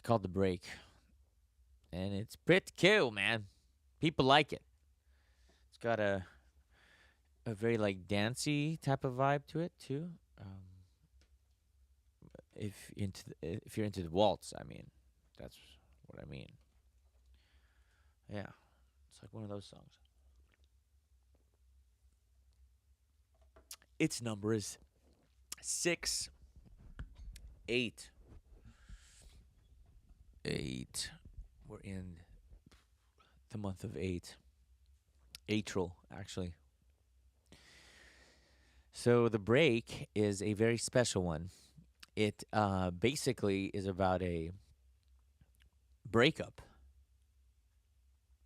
called The Break, and it's pretty cool, man. People like it. It's got a very like dancey type of vibe to it too. If you're into the waltz, I mean, that's what I mean. Yeah, it's like one of those songs. Its number is 6 8 8. We're in the month of April, actually. So the break is a very special one. It basically is about a breakup.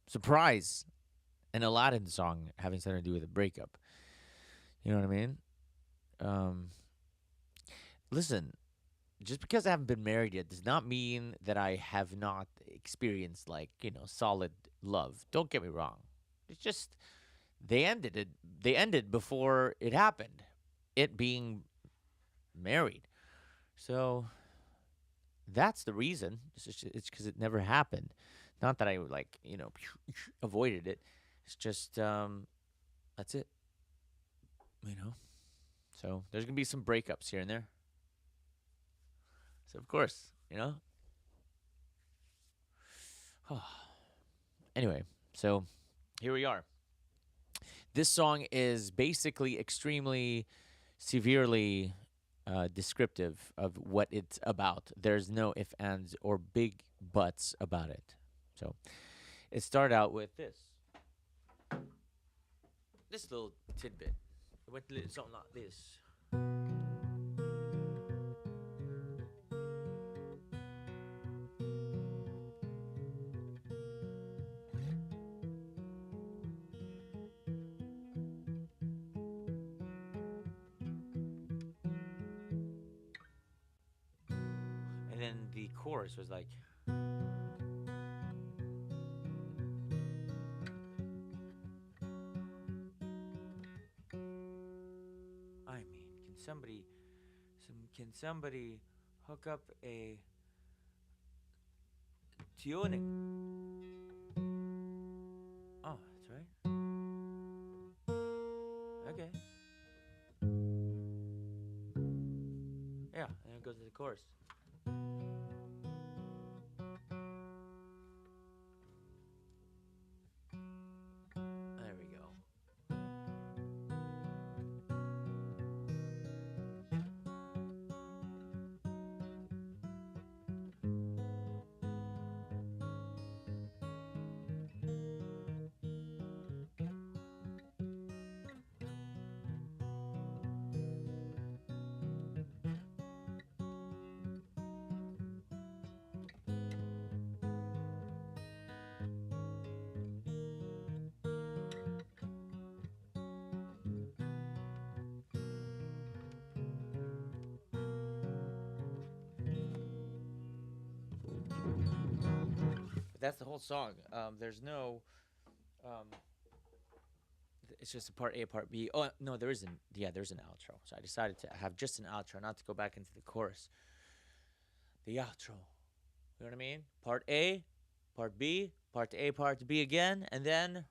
Surprise! An Aladdin song having something to do with a breakup. You know what I mean? Um, Listen, just because I haven't been married yet does not mean that I have not experienced like, solid love. Don't get me wrong. It's just they ended before it happened. It being married. So that's the reason. It's because it never happened. Not that I like, avoided it. It's just that's it. You know. So there's gonna be some breakups here and there. So of course, Anyway, so here we are. This song is basically extremely severely descriptive of what it's about. There's no ifs, ands, or big buts about it. So it started out with this little tidbit. It went something like this. And then the chorus was like, I mean, can somebody hook up a tuning? Oh, that's right. Okay. Yeah, and it goes to the chorus. There we go. But that's the whole song. There's no. Um, it's just a part A, part B. Oh no, there isn't. Yeah, there's an outro. So I decided to have just an outro, not to go back into the chorus. The outro. You know what I mean? Part A, part B, part A, part B again, and then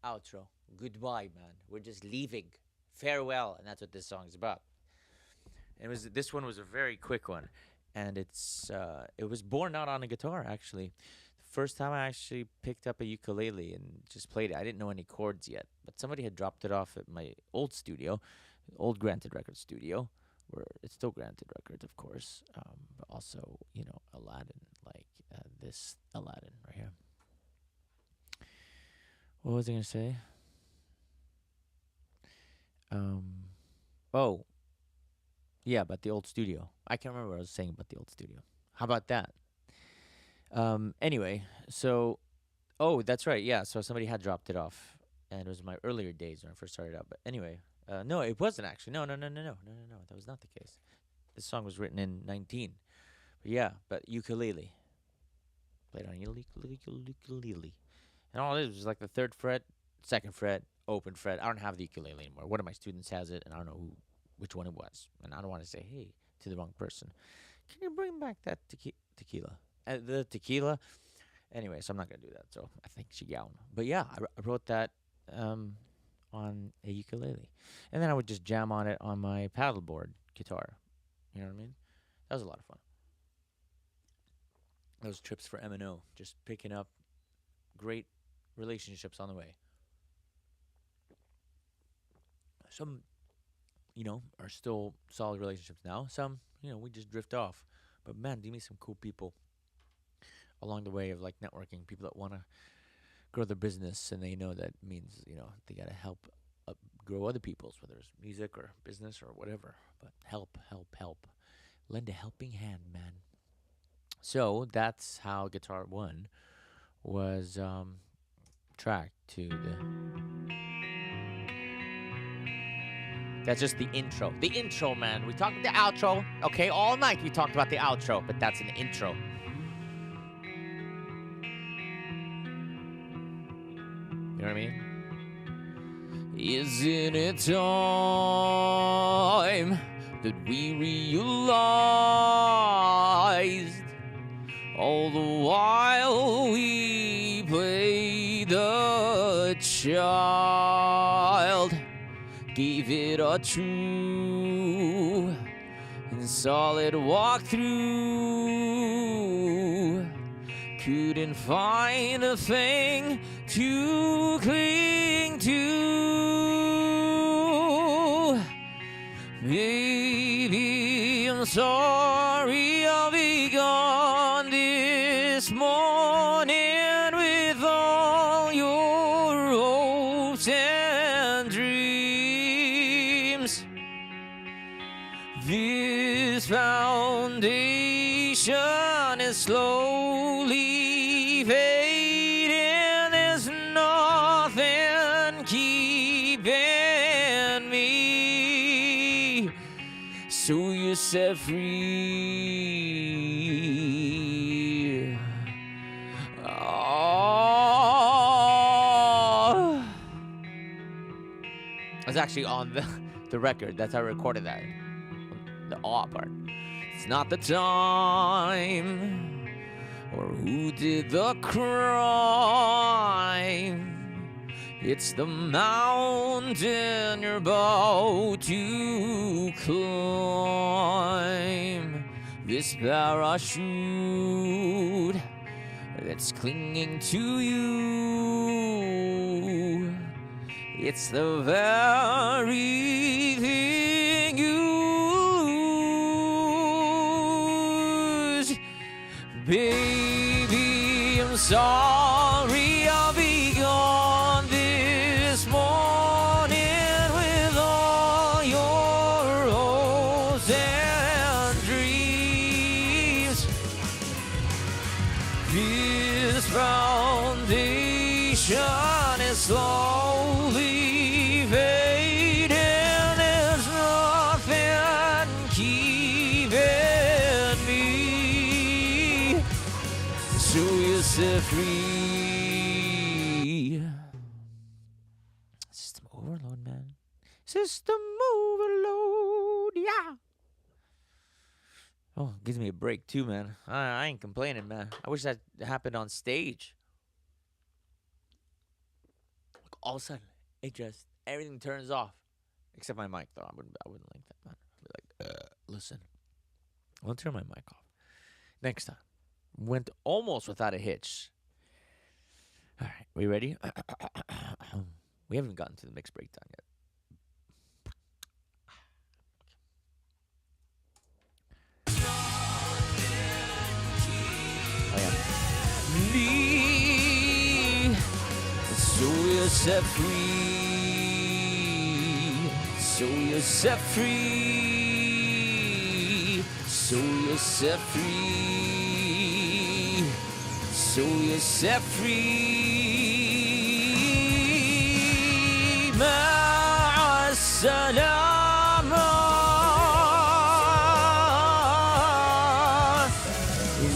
outro. Goodbye, man. We're just leaving. Farewell, and that's what this song is about. This one was a very quick one, and it was born out on a guitar actually. The first time I actually picked up a ukulele and just played it, I didn't know any chords yet, but somebody had dropped it off at my old studio, old Granted Records studio, where it's still Granted Records, of course, but also Aladdin, like this Aladdin right here. What was I gonna say? Um, oh yeah, about the old studio. I can't remember what I was saying about the old studio. How about that? Anyway, so that's right. Yeah, so somebody had dropped it off, and it was my earlier days when I first started out. But anyway, no, it wasn't actually. No, no, no, no, no, no, no, no. That was not the case. This song was written in 19. But yeah, but ukulele. Played on ukulele. And all it is was like the third fret, second fret, open fret. I don't have the ukulele anymore. One of my students has it, and I don't know which one it was. And I don't want to say, hey, to the wrong person. Can you bring back that tequila? the tequila. Anyway, so I'm not gonna do that. So I think Shigaon. But yeah, I wrote that on a ukulele, and then I would just jam on it on my paddleboard guitar. You know what I mean? That was a lot of fun. Those trips for M&O, just picking up great relationships on the way. Some, are still solid relationships now. Some, we just drift off. But man, do you meet some cool people along the way of like networking, people that want to grow their business and they know that means, they got to help grow other people's, whether it's music or business or whatever. But help, help, help. Lend a helping hand, man. So that's how Guitar One was tracked to the. That's just the intro. The intro, man. We talked about the outro. Okay, all night we talked about the outro, but that's an intro. You know what I mean? Isn't it time that we realized all the while we played the child, gave it a true and solid walkthrough, couldn't find a thing to cling to. Baby, I'm sorry I'll be gone this morning with all your hopes and dreams. This foundation is slowly fading. There's nothing keeping me. So you're set free. Oh. I was actually on the record. That's how I recorded that. The awe part. It's not the time or who did the crime. It's the mountain you're about to climb. This parachute that's clinging to you. It's the very thing you lose. Baby, I'm sorry I'll be gone this morning with all your hopes and dreams. This foundation is slowly fading. There's nothing keeping me. So you set free. System overload, man. System overload, yeah. Oh, gives me a break too, man. I ain't complaining, man. I wish that happened on stage. Like all of a sudden, everything turns off, except my mic though. I wouldn't like that, man. I'd be like, listen, I'll turn my mic off next time. Went almost without a hitch. All right, we ready? We haven't gotten to the mix breakdown yet. Oh yeah. Me, so you're set free. So you're set free. So you're set free. So you're set free. مع السلامة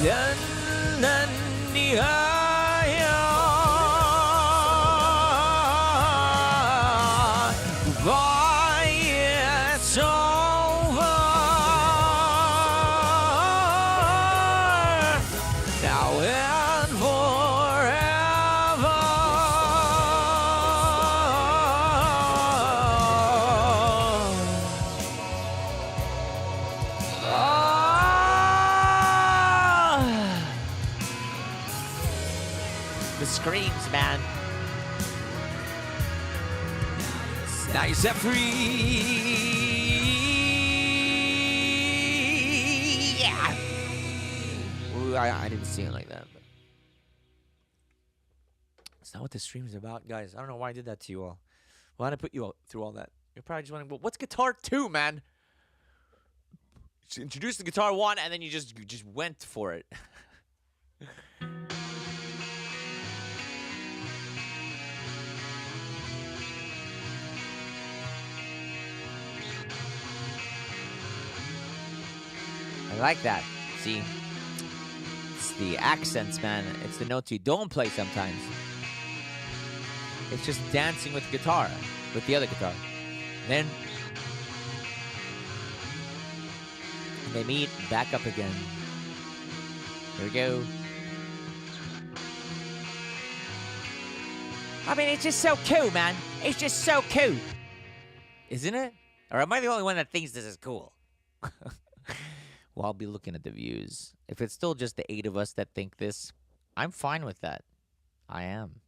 لأن النهاية goodbye, it's over. screams, man. Now you're set free. Yeah. Ooh, I didn't see it like that. But it's not what the stream is about, guys. I don't know why I did that to you all. Why did I put you all through all that? You're probably just wondering, well, what's Guitar 2, man? Just introduce the Guitar 1, and then you just went for it. I like that. See? It's the accents, man. It's the notes you don't play sometimes. It's just dancing with guitar, with the other guitar. Then they meet, back up again. Here we go. I mean, it's just so cool, man. It's just so cool. Isn't it? Or am I the only one that thinks this is cool? Well, I'll be looking at the views. If it's still just the 8 of us that think this, I'm fine with that. I am.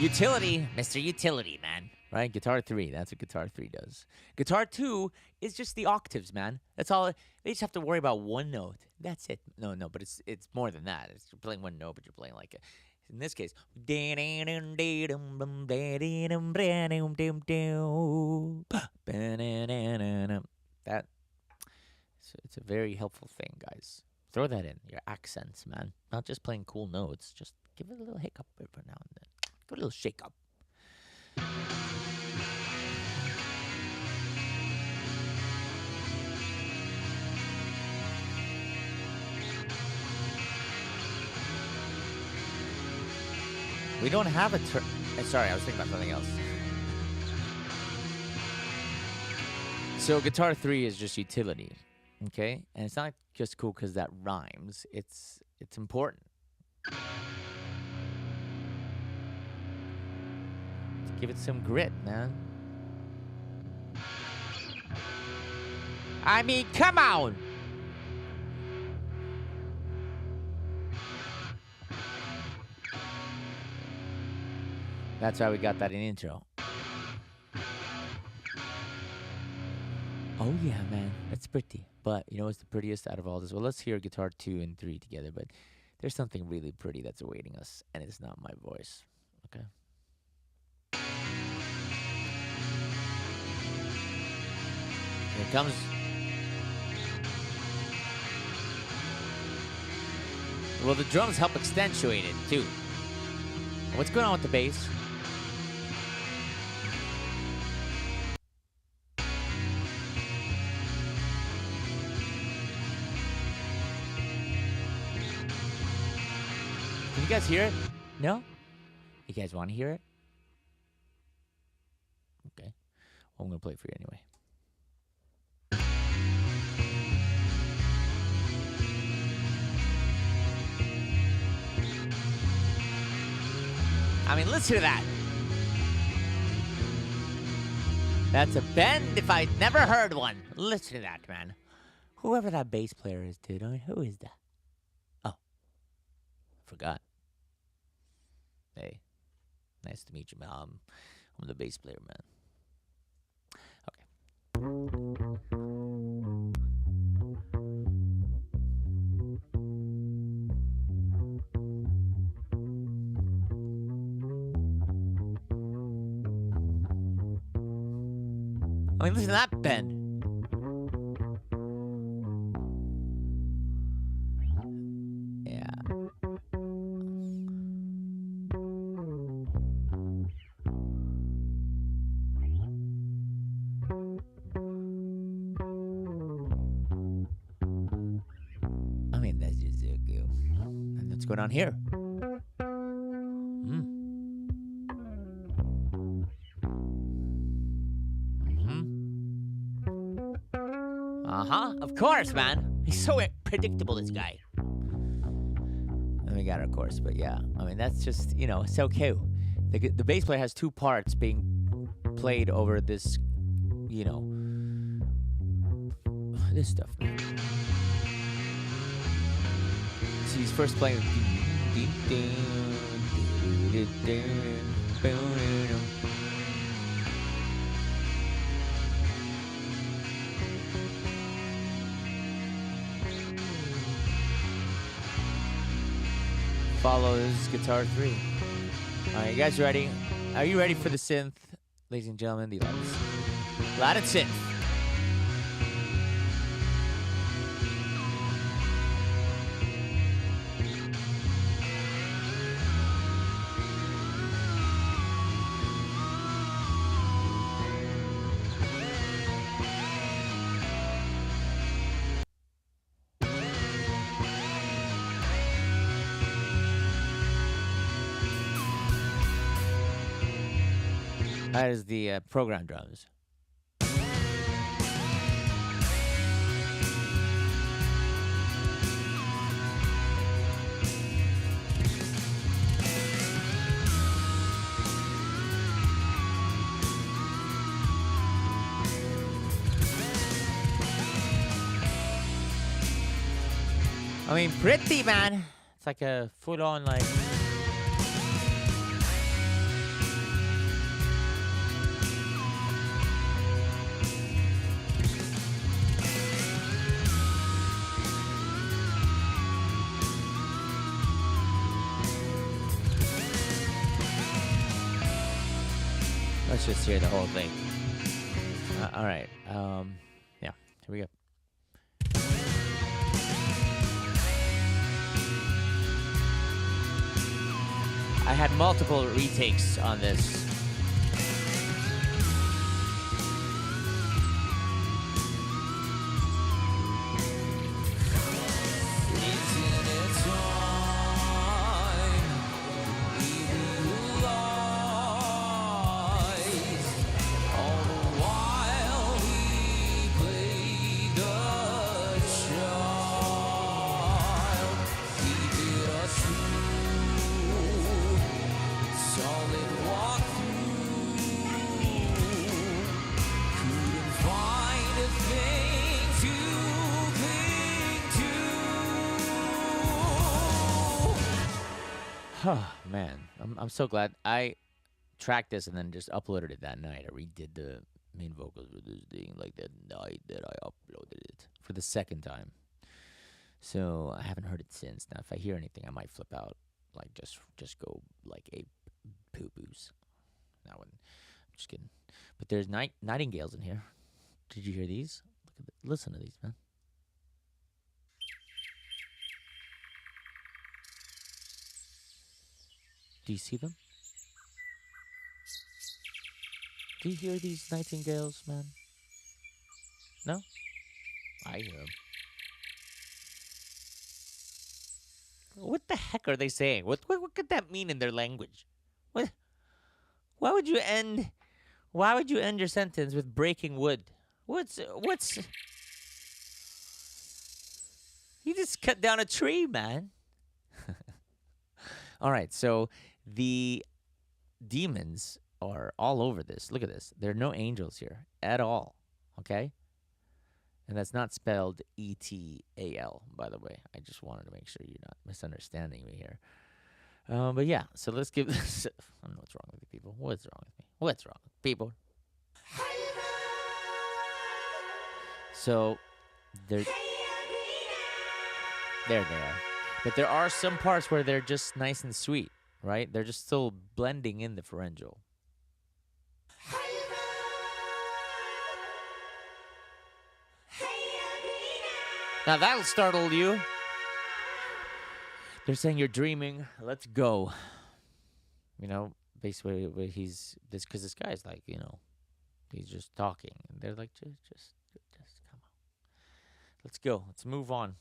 Utility, Mr. Utility, man. Right? Guitar 3, that's what Guitar 3 does. Guitar 2 is just the octaves, man. That's all. They just have to worry about one note. That's it. No, but it's more than that. You're playing one note, but you're playing like in this case. That it's a very helpful thing, guys. Throw that in. Your accents, man. Not just playing cool notes. Just give it a little hiccup every now and then. Give it a little shake up. We don't have a sorry, I was thinking about something else. So Guitar 3 is just utility, okay? And it's not just cool because that rhymes. It's important. Give it some grit, man. I mean, come on! That's why we got that in intro. Oh yeah, man. That's pretty. But you know what's the prettiest out of all this? Well, let's hear Guitar 2 and 3 together. But there's something really pretty that's awaiting us. And it's not my voice. Okay? Here it comes. Well, the drums help accentuate it, too. What's going on with the bass? Can you guys hear it? No? You guys want to hear it? Okay. Well, I'm going to play it for you anyway. I mean, listen to that. That's a bend if I'd never heard one. Listen to that, man. Whoever that bass player is, dude. I mean, who is that? Oh. Forgot. Hey. Nice to meet you, man. I'm the bass player, man. Okay. I mean, listen to that bend. Yeah. I mean, that's just so cool. And what's going on here? Of course, man. He's so predictable, this guy. And we got our chorus, but yeah. I mean, that's just, you know, so cool. The bass player has 2 parts being played over this, you know, this stuff, man. So he's first playing. Follows guitar 3. All right, you guys ready? Are you ready for the synth? Ladies and gentlemen, the Alaeddin synth. That is the program drums. I mean, pretty, man. It's like a full-on, like... Let's just hear the whole thing. All right. Yeah, here we go. I had multiple retakes on this. Oh, man. I'm so glad I tracked this and then just uploaded it that night. I redid the main vocals with this thing like that night that I uploaded it for the second time. So I haven't heard it since. Now, if I hear anything, I might flip out. Like, just go like ape poo-poos. That one. I'm just kidding. But there's nightingales in here. Did you hear these? Listen to these, man. Do you see them? Do you hear these nightingales, man? No? I hear them. What the heck are they saying? What could that mean in their language? What? Why would you end your sentence with breaking wood? What's You just cut down a tree, man. All right, so the demons are all over this. Look at this. There are no angels here at all, okay? And that's not spelled E-T-A-L, by the way. I just wanted to make sure you're not misunderstanding me here. But yeah, so let's give this... I don't know what's wrong with you people. What's wrong with me? What's wrong with people? So, there they are. But there are some parts where they're just nice and sweet, right? They're just still blending in the pharyngeal. Now that'll startle you. They're saying you're dreaming. Let's go. You know, basically, because this guy's like, you know, he's just talking. And they're like, just come on. Let's go. Let's move on.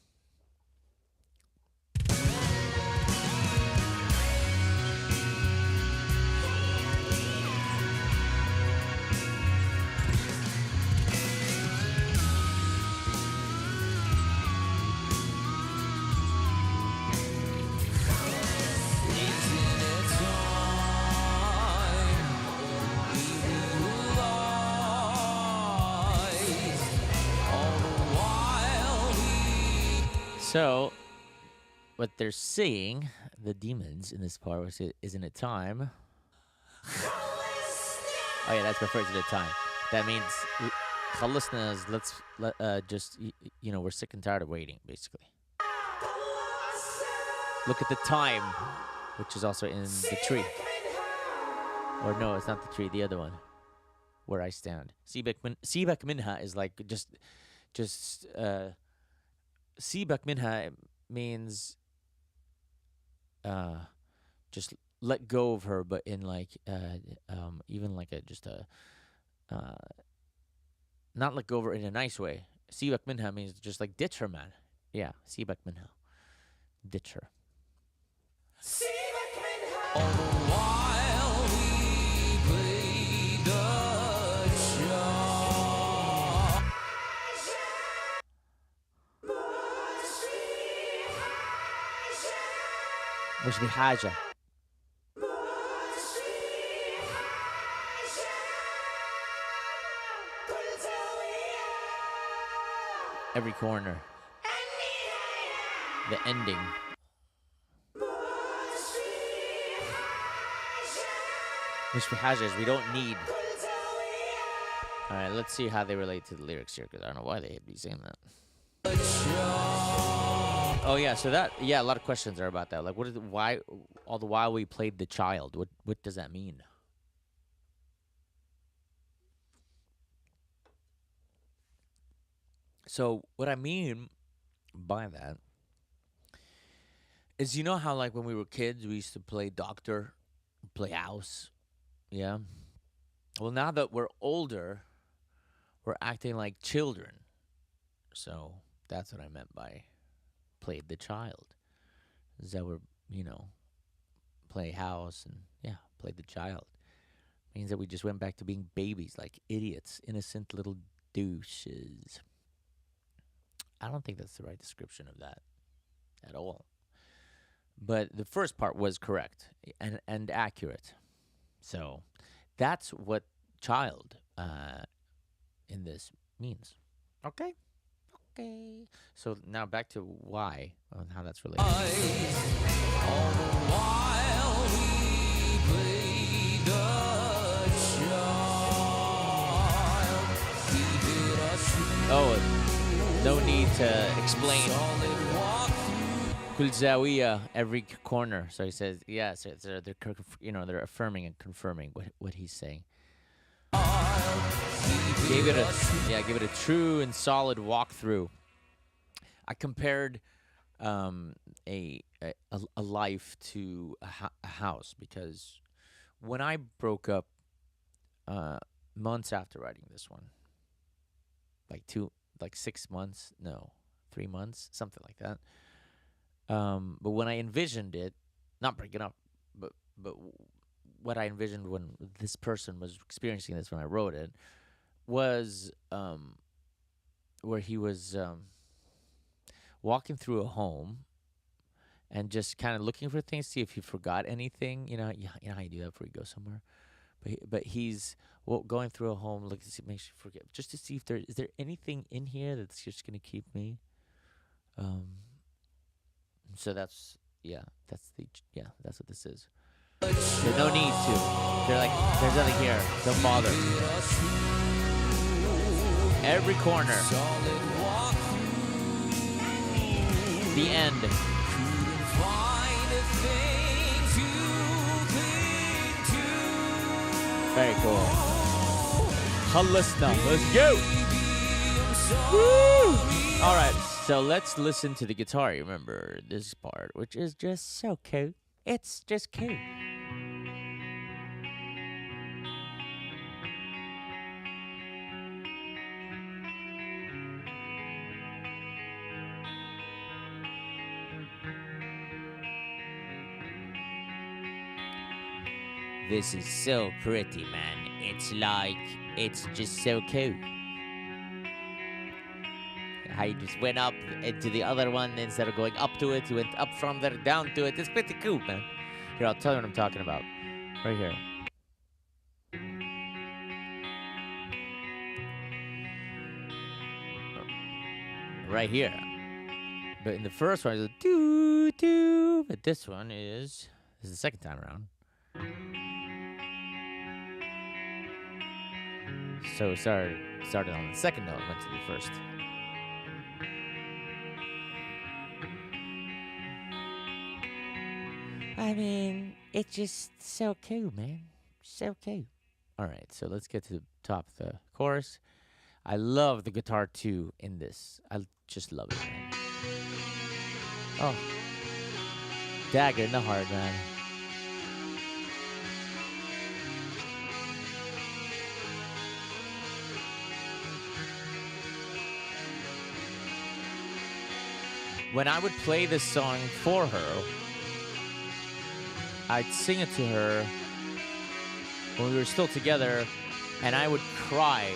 So, what they're saying, the demons in this part, was isn't it time? Oh yeah, that's referred to the time. That means خلصنا is just we're sick and tired of waiting, basically. Look at the time, which is also in the tree. Or no, it's not the tree, the other one. Where I stand. Sibak minha is like just Sibak minha means just let go of her, but in like even like not let go of her in a nice way. Sibak minha means just like ditch her, man. Yeah, Sibak minha. Ditch her. All the while we play the show. مش بحاجة. Every corner. The ending. مش بحاجة is we don't need. All right, let's see how they relate to the lyrics here, because I don't know why they'd be saying that. Oh yeah, so a lot of questions are about that. Like, why all the while we played the child? What does that mean? So what I mean by that is, you know how like when we were kids we used to play doctor, play house, yeah. Well, now that we're older, we're acting like children. So that's what I meant by played the child. Is that we're, play house and played the child. Means that we just went back to being babies, like idiots, innocent little douches. I don't think that's the right description of that at all. But the first part was correct and accurate. So that's what child in this means. Okay? Okay. So now back to why and how that's related. All the while we play the child, no need to explain. Kul zawiya, every corner. So he says, so they're affirming and confirming what he's saying. Give it a true and solid walkthrough. I compared a life to a house, because when I broke up months after writing this one, like 6 months, no, 3 months, something like that. But when I envisioned it, not breaking up, but what I envisioned when this person was experiencing this when I wrote it was where he was walking through a home and just kind of looking for things, see if he forgot anything. You know how you do that before you go somewhere. But he's going through a home, looking to see, make sure you forget, just to see if is there anything in here that's just gonna keep me. So that's what this is. There's no need to. They're like, there's nothing here. Don't bother. Every corner. The end. Very cool. خلصنا. Let's go. Woo! All right, so let's listen to the guitar. You remember this part, which is just so cute. It's just cute. This is so pretty, man. It's just so cute. How you just went up into the other one instead of going up to it. You went up from there down to it. It's pretty cool, man. Here, I'll tell you what I'm talking about. Right here. Right here. But in the first one, it's a doo doo. But this one is the second time around. So it started on the second note, went to the first. I mean, it's just so cool, man. So cool. All right, so let's get to the top of the chorus. I love the guitar too in this. I just love it, man. Oh, dagger in the heart, man. When I would play this song for her, I'd sing it to her when we were still together, and I would cry.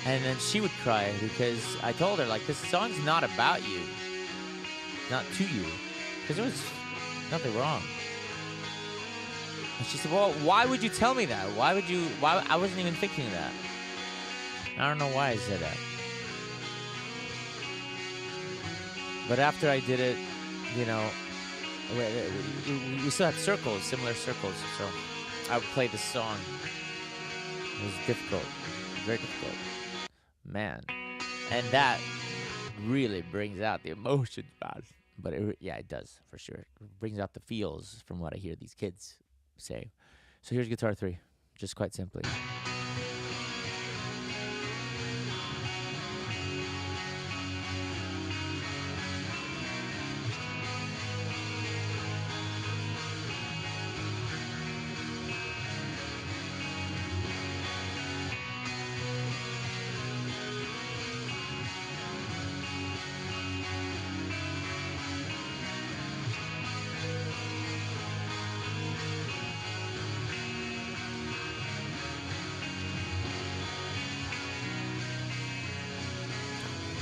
And then she would cry because I told her, like, this song's not about you, not to you, because there was nothing wrong. And she said, well, why would you tell me that? Why? I wasn't even thinking of that. I don't know why I said that. But after I did it, you know, we still had circles, similar circles. So I would play this song. It was difficult, very difficult. Man. And that really brings out the emotions, man. But yeah, it does, for sure. It brings out the feels from what I hear these kids say. So here's guitar 3, just quite simply.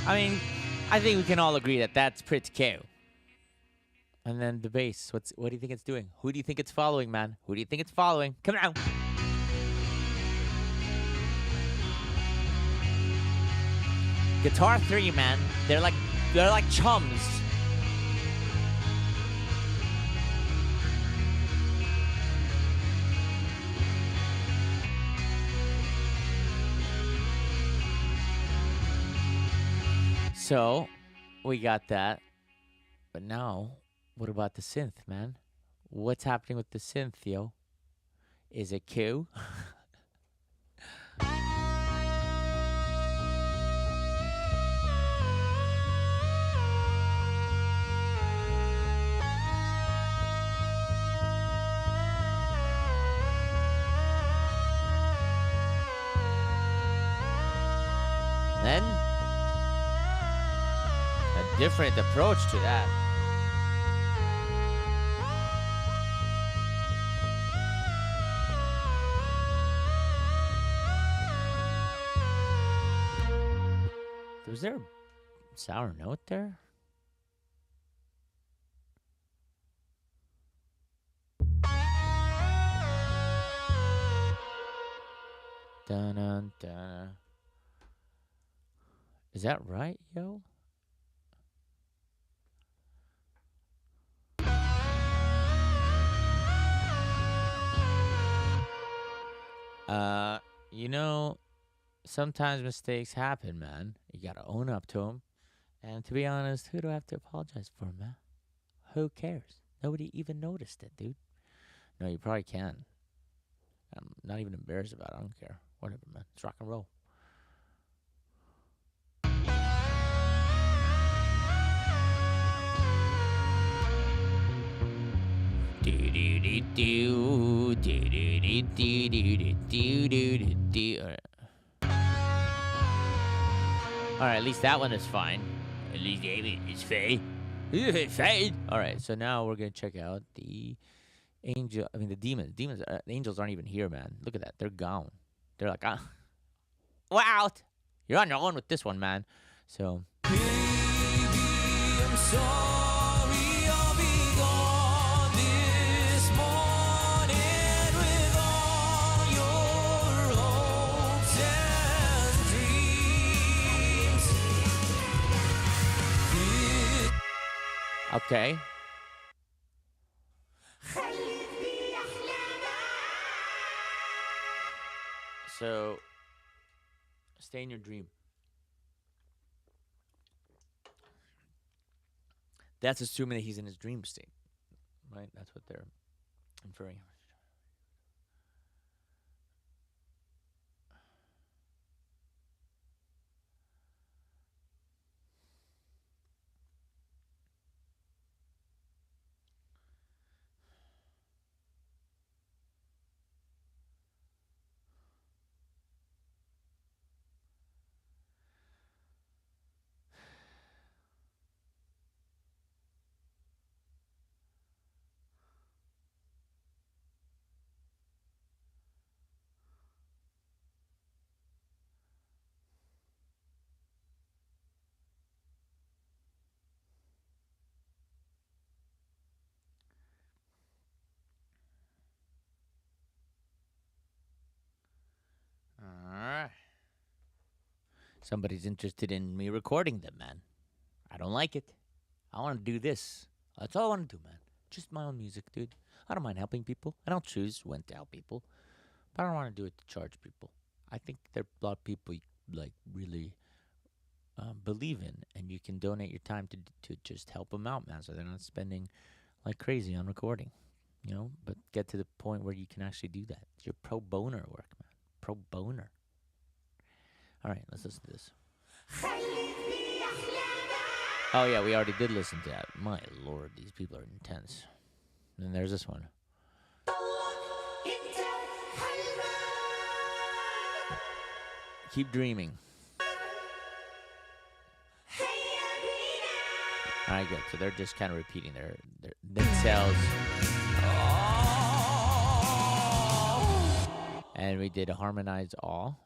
I mean, I think we can all agree that that's pretty cool. And then the bass, what do you think it's doing? Who do you think it's following, man? Who do you think it's following? Come on. Guitar 3, man. They're like chums. So, we got that. But now, what about the synth, man? What's happening with the synth, yo? Is it Q? Then a different approach to that. Was there a sour note there? Dun-dun-dun. Is that right, yo? You know, sometimes mistakes happen, man. You gotta own up to them. And to be honest, who do I have to apologize for, man? Who cares? Nobody even noticed it, dude. No, you probably can. I'm not even embarrassed about it. I don't care. Whatever, man. It's rock and roll. Alright, at least that one is fine. At least it's fine. It's fine. Alright, so now we're gonna check out the angel. I mean, the demons. The angels aren't even here, man. Look at that. They're gone. They're like, wow, you're on your own with this one, man. So. Baby, I'm sorry. Okay. So, stay in your dream. That's assuming that he's in his dream state, right? That's what they're inferring. All right. Somebody's interested in me recording them, man. I don't like it. I want to do this. That's all I want to do, man. Just my own music, dude. I don't mind helping people. I don't choose when to help people, but I don't want to do it to charge people. I think there are a lot of people like really believe in, and you can donate your time to just help them out, man. So they're not spending like crazy on recording, you know. But get to the point where you can actually do that. It's your pro boner work, man. Pro boner. All right, let's listen to this. Oh yeah, we already did listen to that. My lord, these people are intense. And then there's this one. Keep dreaming. All right, good. So they're just kind of repeating their themselves. And we did a harmonized all.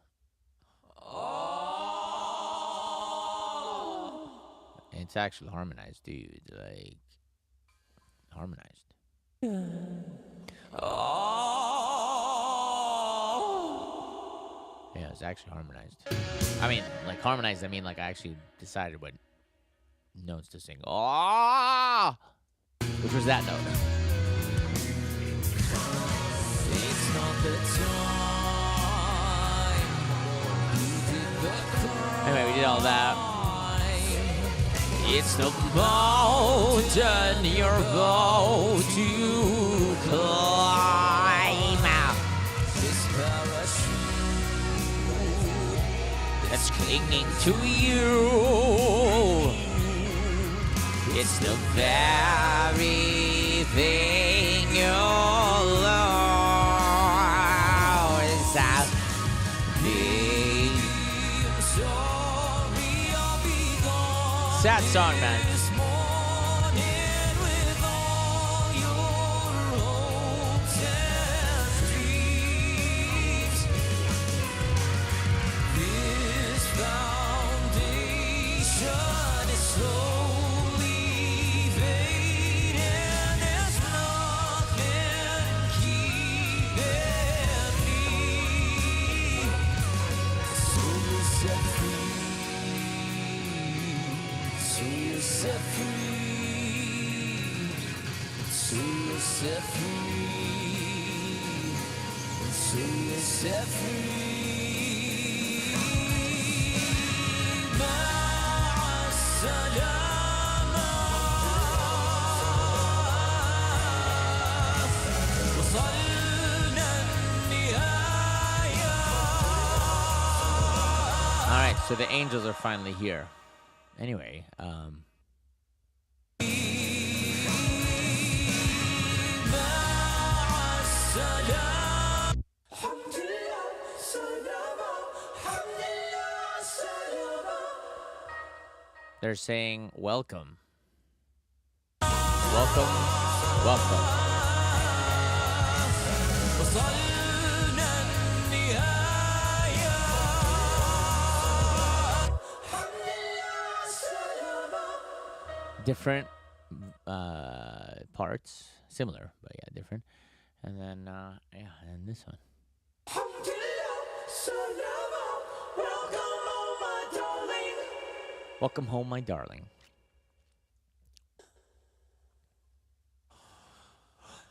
And it's actually harmonized, dude. Like, harmonized. Yeah, it's actually harmonized. I mean, like, harmonized, I mean, like, I actually decided what notes to sing. Oh! Which was that note? It's not the time. Anyway, we did all that. It's the mountain you're about to climb out. This parachute that's clinging to you. It's the very thing you'll lose out. Sad song, man. Alright, so the angels are finally here. Anyway, they're saying welcome. Welcome. Welcome. Different parts, similar, but yeah, different. And then, yeah, and this one. Welcome home, my darling.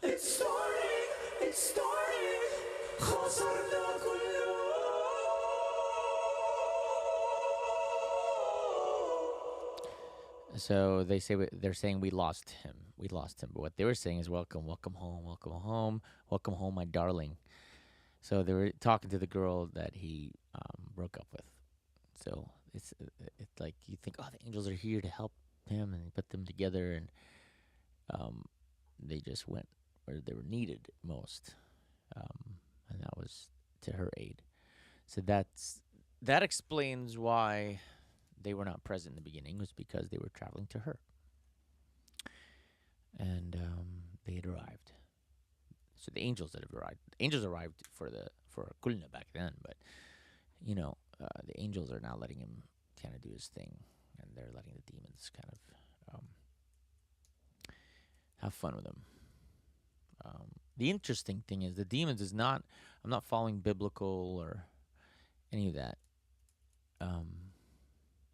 It's starting, it's starting. خسرنا كله. So they're saying we lost him. We lost him. But what they were saying is welcome, welcome home, welcome home, welcome home, my darling. So they were talking to the girl that he broke up with. So it's like you think, oh, the angels are here to help him and put them together, and they just went where they were needed most, and that was to her aid. So that explains why they were not present in the beginning, was because they were traveling to her, and they had arrived. So the angels that have arrived, the angels arrived for Kulna back then, but the angels are now letting him kind of do his thing, and they're letting the demons kind of have fun with him. The interesting thing is the demons is not. I'm not following biblical or any of that.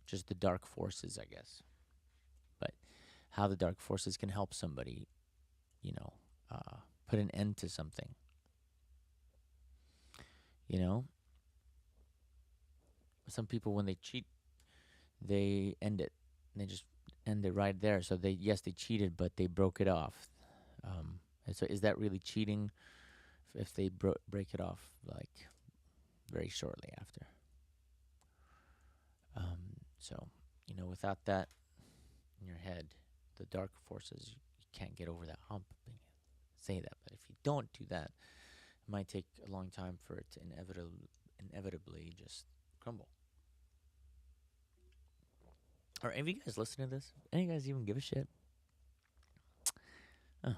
Just the dark forces, I guess. But how the dark forces can help somebody, put an end to something. Some people, when they cheat, they end it. They just end it right there. So they cheated, but they broke it off. And so is that really cheating if they break it off like very shortly after? So without that in your head, the dark forces, you can't get over that hump. Say that, but if you don't do that, it might take a long time for it to inevitably just crumble. Are any of you guys listening to this? Any of you guys even give a shit? Oh,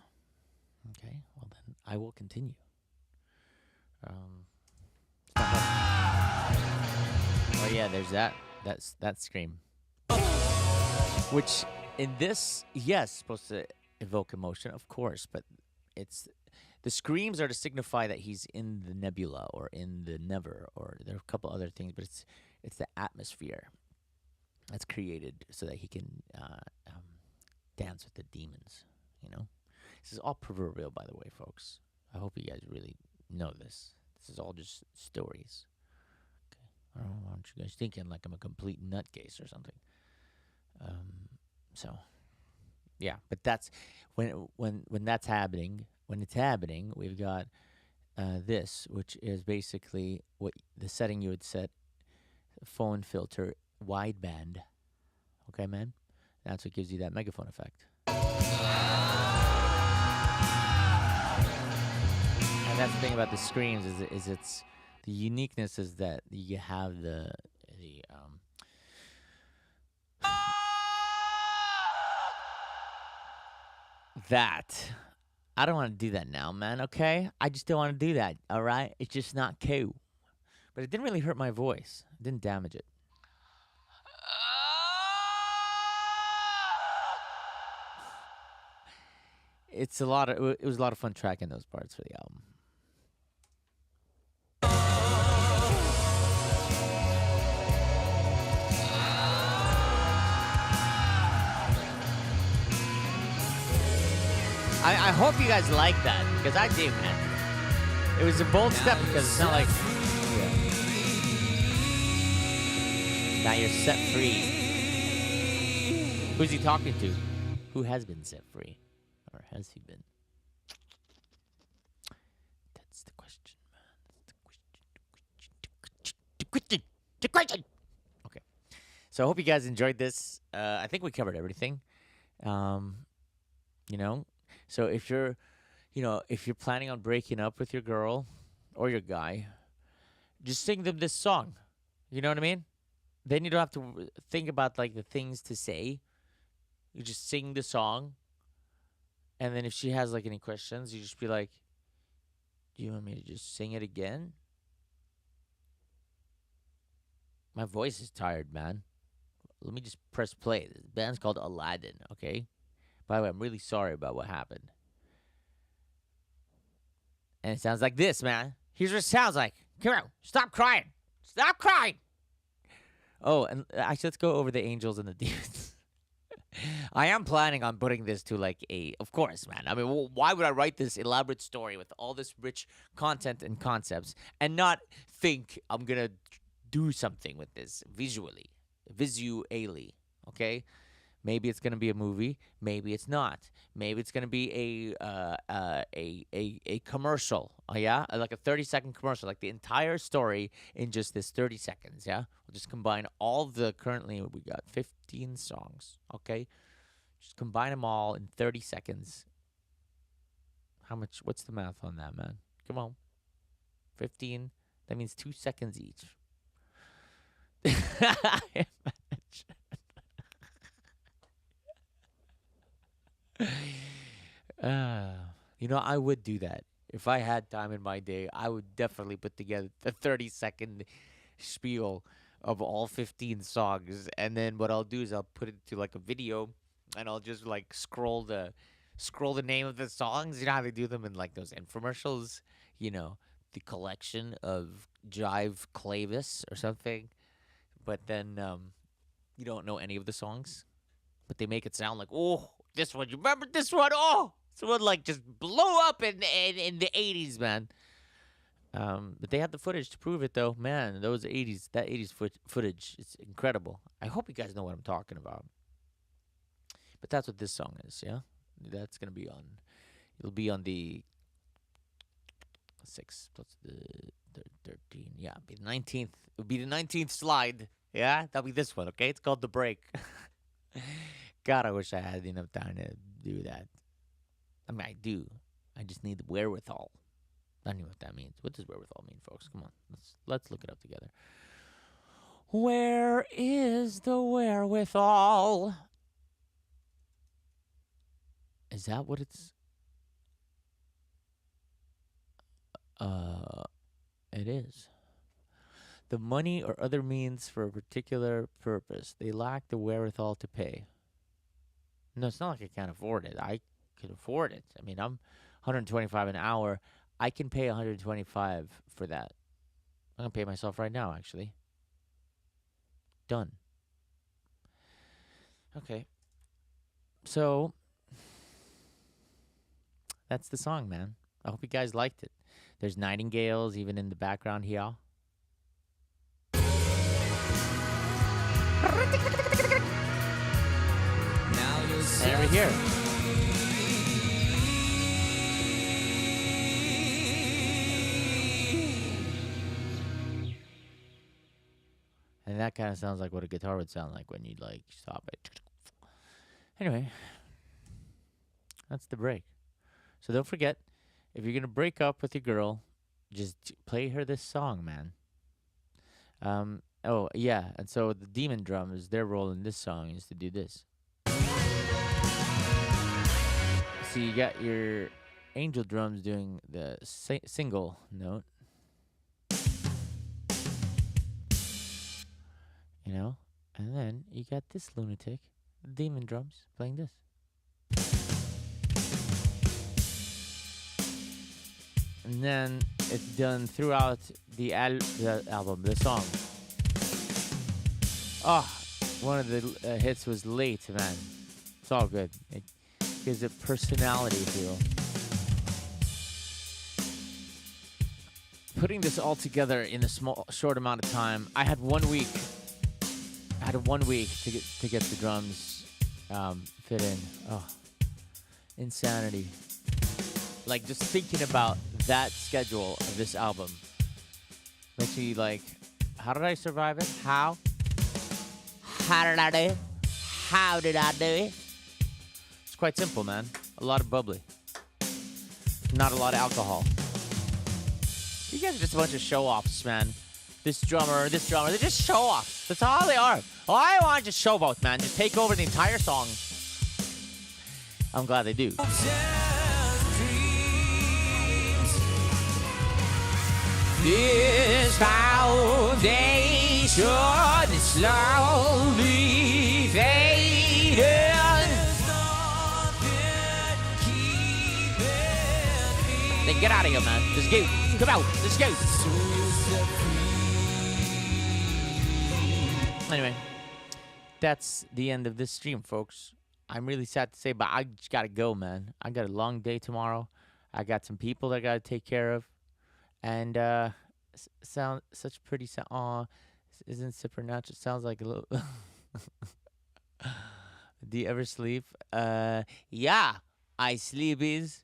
okay. Well then, I will continue. Oh yeah, there's that. That scream. Which in this, yes, supposed to evoke emotion, of course, but it's the screams are to signify that he's in the nebula or in the never, or there are a couple other things, but it's the atmosphere that's created so that he can dance with the demons. This is all proverbial, by the way, folks. I hope you guys really know this. This is all just stories. I don't want you guys thinking like I'm a complete nutcase or something. So, yeah, but that's when that's happening. When it's happening, we've got this, which is basically what the setting you would set: phone filter, wideband. Okay, man, that's what gives you that megaphone effect. And that's the thing about the screams is it's the uniqueness is that you have the that. I don't want to do that now, man, okay? I just don't want to do that, all right? It's just not cool. But it didn't really hurt my voice. It didn't damage it. It was a lot of fun tracking those parts for the album. I hope you guys like that, because I do, man. It was a bold step because it's not like... Yeah. Now you're set free. Who's he talking to? Who has been set free? Or has he been? That's the question, man. That's the question. Okay. So I hope you guys enjoyed this. I think we covered everything. So if you're planning on breaking up with your girl or your guy, just sing them this song. You know what I mean? Then you don't have to think about like the things to say. You just sing the song. And then if she has like any questions, you just be like, do you want me to just sing it again? My voice is tired, man. Let me just press play. The band's called Alaeddin, okay? By the way, I'm really sorry about what happened. And it sounds like this, man. Here's what it sounds like. Come on. Stop crying. Stop crying. Oh, and actually, let's go over the angels and the demons. I am planning on putting this to like a, of course, man. I mean, why would I write this elaborate story with all this rich content and concepts and not think I'm gonna do something with this visually? Okay, maybe it's gonna be a movie. Maybe it's not. Maybe it's gonna be a commercial. Yeah, like a 30-second commercial, like the entire story in just this 30 seconds. Yeah, we'll just combine all the currently we got 15 songs. Okay, just combine them all in 30 seconds. How much? What's the math on that, man? Come on, 15. That means 2 seconds each. Uh, I would do that. If I had time in my day, I would definitely put together the 30-second spiel of all 15 songs. And then what I'll do is I'll put it to like a video and I'll just like scroll the name of the songs. You know how they do them in like those infomercials? The collection of Jive Clavis or something. But then you don't know any of the songs. But they make it sound like, oh, this one. You remember this one? Oh, this one like just blew up in the 80s, man. But they had the footage to prove it, though. Man, that 80s footage, it's incredible. I hope you guys know what I'm talking about. But that's what this song is, yeah? That's going to be on, it'll be on the 6 plus the 13. Yeah, it'll be the 19th. It'll be the 19th slide. Yeah, that'll be this one, okay? It's called The Break. God, I wish I had enough time to do that. I mean, I do. I just need the wherewithal. I don't know what that means. What does wherewithal mean, folks? Come on, let's look it up together. Where is the wherewithal? Is that what it's? It is. The money or other means for a particular purpose. They lack the wherewithal to pay. No, it's not like I can't afford it. I could afford it. I mean, I'm 125 an hour. I can pay 125 for that. I'm going to pay myself right now, actually. Done. Okay. So, that's the song, man. I hope you guys liked it. There's nightingales even in the background here. And over here. And that kind of sounds like what a guitar would sound like when you like stop it. Anyway, that's the break. So don't forget, if you're gonna break up with your girl, just play her this song, man. Oh yeah, and so the demon drums, their role in this song is to do this. So you got your angel drums doing the single note. And then you got this lunatic, the demon drums, playing this. And then it's done throughout the album, the song. Oh, one of the hits was Late, man. It's all good. It gives it personality, if you will. Putting this all together in a short amount of time, I had 1 week. I had 1 week to get the drums fit in. Oh, insanity. Like, just thinking about that schedule of this album makes me like, how did I survive it? How did I do it? How did I do it? It's quite simple, man. A lot of bubbly. Not a lot of alcohol. You guys are just a bunch of show-offs, man. This drummer, they're just show-offs. That's all they are. All I want is just showboat, man. Just take over the entire song. I'm glad they do. This foundation is slowly fading. Then get out of here, man. Just go. Come out. Let's go. Anyway, that's the end of this stream, folks. I'm really sad to say, but I just gotta go, man. I got a long day tomorrow. I got some people that I gotta take care of, and sound such pretty sound. Aw, isn't supernatural? Sounds like a little. Do you ever sleep? Yeah, I sleepies.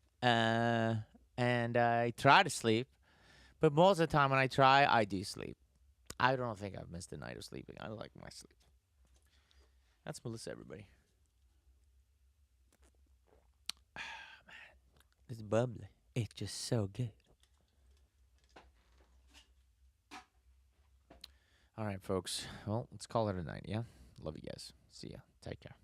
And I try to sleep, but most of the time when I try, I do sleep. I don't think I've missed a night of sleeping. I like my sleep. That's Melissa, everybody. It's bubbly. It's just so good. All right, folks. Well, let's call it a night, yeah? Love you guys. See ya. Take care.